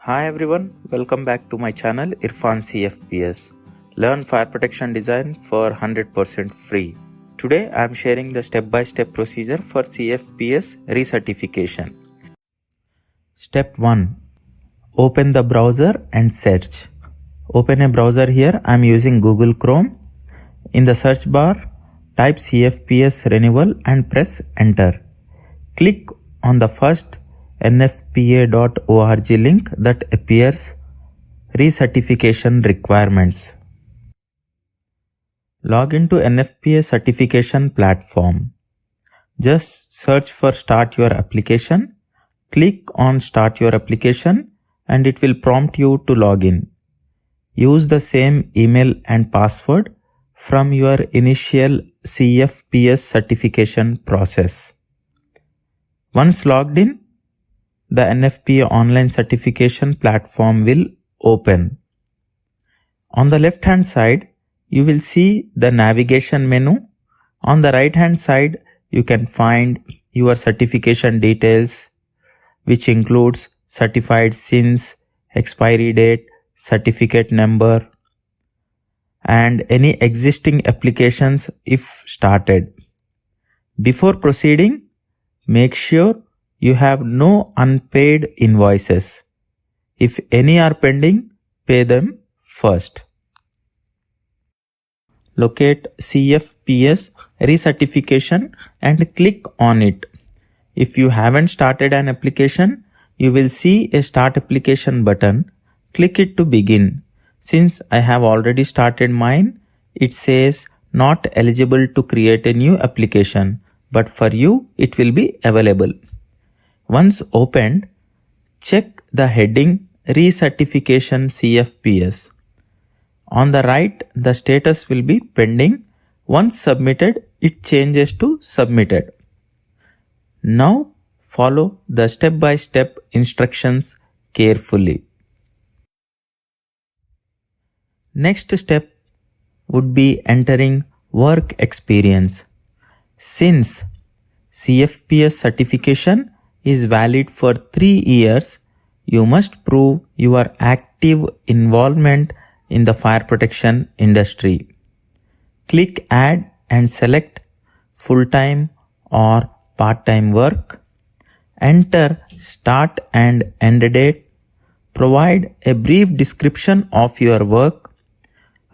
Hi everyone, welcome back to my channel Irfan CFPS. Learn fire protection design for 100% free. Today I am sharing the step-by-step procedure for CFPS recertification. Step 1. Open the browser and search. Open a browser here. I am using Google Chrome. In the search bar, type CFPS renewal and press enter. Click on the first NFPA.org link that appears. Recertification requirements. Log into NFPA certification platform. Just search for Start Your Application. Click on Start Your Application and it will prompt you to log in. Use the same email and password from your initial CFPS certification process. Once logged in, the NFPA online certification platform will open. On the left hand side, you will see the navigation menu. On the right hand side, you can find your certification details, which includes certified since, expiry date, certificate number, and any existing applications if started. Before proceeding, make sure you have no unpaid invoices. If any are pending, pay them first. Locate CFPS recertification and click on it. If you haven't started an application, you will see a Start Application button. Click it to begin. Since I have already started mine, it says not eligible to create a new application, but for you it will be available. Once opened, check the heading Recertification CFPS. On the right, the status will be pending. Once submitted, it changes to submitted. Now, follow the step-by-step instructions carefully. Next step would be entering work experience. Since CFPS certification is valid for 3 years, you must prove your active involvement in the fire protection industry. Click Add and select full-time or part-time work. Enter start and end date. Provide a brief description of your work.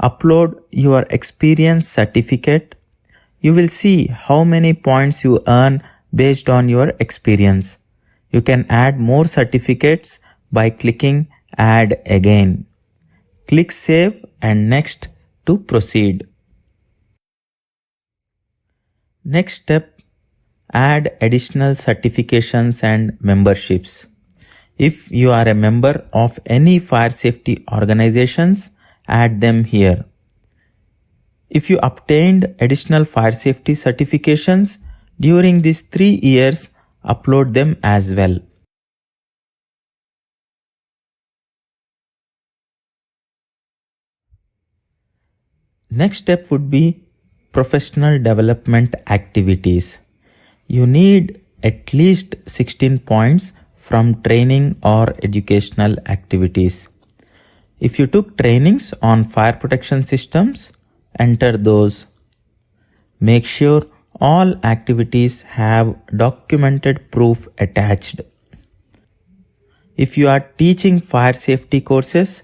Upload your experience certificate. You will see how many points you earn based on your experience. You can add more certificates by clicking Add again. Click Save and Next to proceed. Next step, add additional certifications and memberships. If you are a member of any fire safety organizations, add them here. If you obtained additional fire safety certifications during these 3 years, upload them as well. Next step would be professional development activities. You need at least 16 points from training or educational activities. If you took trainings on fire protection systems, enter those. Make sure all activities have documented proof attached. If you are teaching fire safety courses,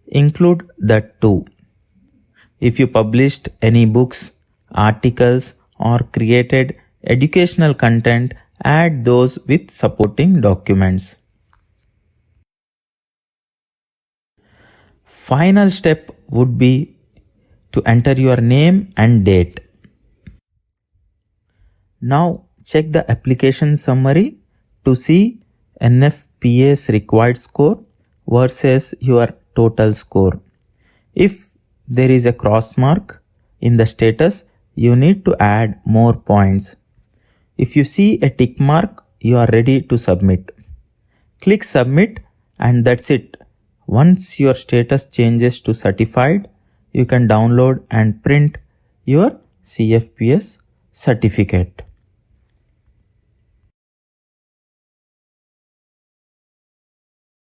include that too. If you published any books, articles, or created educational content, add those with supporting documents. Final step would be to enter your name and date. Now check the application summary to see NFPA's required score versus your total score. If there is a cross mark in the status, you need to add more points. If you see a tick mark, you are ready to submit. Click Submit and that's it. Once your status changes to certified, you can download and print your CFPS certificate.